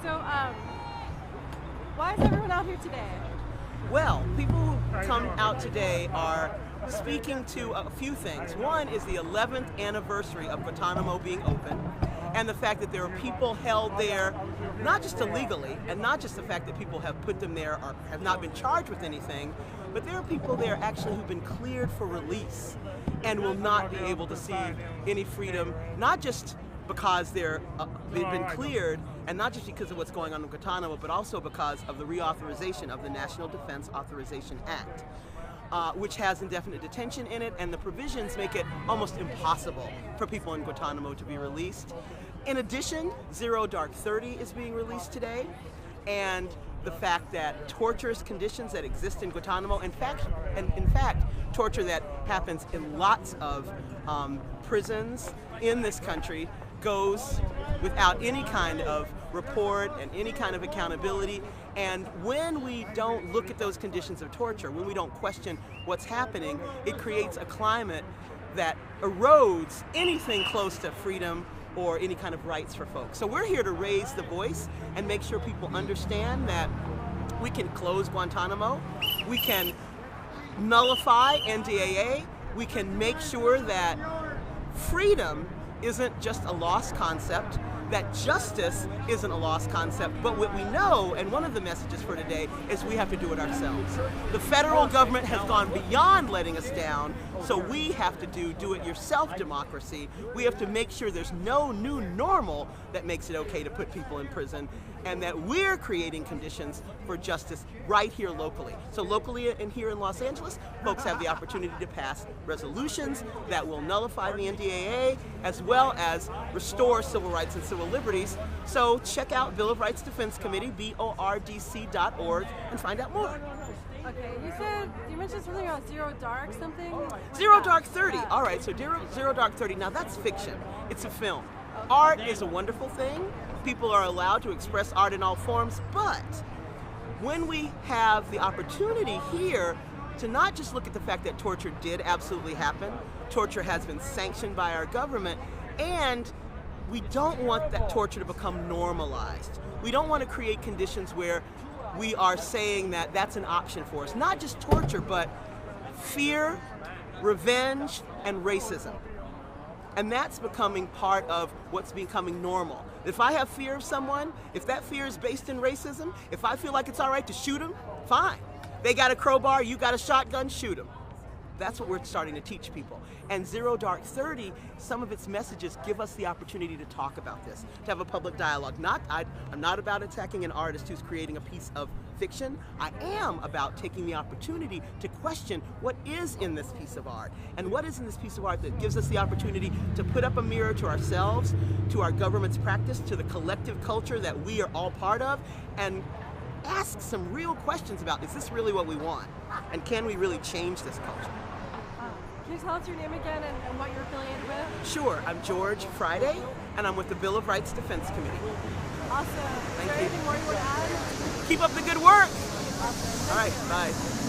So, why is everyone out here today? Well, people who come out today are speaking to a few things. One is the 11th anniversary of Guantanamo being open, and the fact that there are people held there, not just illegally, and not just the fact that people have put them there or have not been charged with anything, but there are people there actually who've been cleared for release and will not be able to see any freedom, not just because they've been cleared, and not just because of what's going on in Guantanamo, but also because of the reauthorization of the National Defense Authorization Act, which has indefinite detention in it, and the provisions make it almost impossible for people in Guantanamo to be released. In addition, Zero Dark 30 is being released today, and the fact that torturous conditions that exist in Guantanamo, in fact, torture that happens in lots of prisons in this country, goes without any kind of report and any kind of accountability. And when we don't look at those conditions of torture, when we don't question what's happening, it creates a climate that erodes anything close to freedom or any kind of rights for folks. So we're here to raise the voice and make sure people understand that we can close Guantanamo, we can nullify NDAA, we can make sure that freedom isn't just a lost concept, that justice isn't a lost concept, but what we know, and one of the messages for today, is we have to do it ourselves. The federal government has gone beyond letting us down, so we have to do it yourself democracy. We have to make sure there's no new normal that makes it okay to put people in prison, and that we're creating conditions for justice right here locally. So locally and here in Los Angeles, folks have the opportunity to pass resolutions that will nullify the NDAA, as well as restore civil rights and civil liberties. So check out Bill of Rights Defense Committee, BORDC.org, and find out more. Okay, you mentioned something about Zero Dark something? Zero Dark 30. All right, so Zero Dark 30. Now that's fiction. It's a film. Art is a wonderful thing. People are allowed to express art in all forms, but when we have the opportunity here to not just look at the fact that torture did absolutely happen, torture has been sanctioned by our government, and we don't want that torture to become normalized. We don't want to create conditions where we are saying that that's an option for us. Not just torture, but fear, revenge, and racism. And that's becoming part of what's becoming normal. If I have fear of someone, if that fear is based in racism, if I feel like it's all right to shoot them, fine. They got a crowbar, you got a shotgun, shoot them. That's what we're starting to teach people. And Zero Dark 30, some of its messages give us the opportunity to talk about this, to have a public dialogue. I'm not about attacking an artist who's creating a piece of fiction. I am about taking the opportunity to question what is in this piece of art, and what is in this piece of art that gives us the opportunity to put up a mirror to ourselves, to our government's practice, to the collective culture that we are all part of, and ask some real questions about, is this really what we want? And can we really change this culture? Can you tell us your name again and what you're affiliated with? Sure, I'm George Friday, and I'm with the Bill of Rights Defense Committee. Awesome. Is there anything more you want to add? Keep up the good work. Awesome. All right, bye.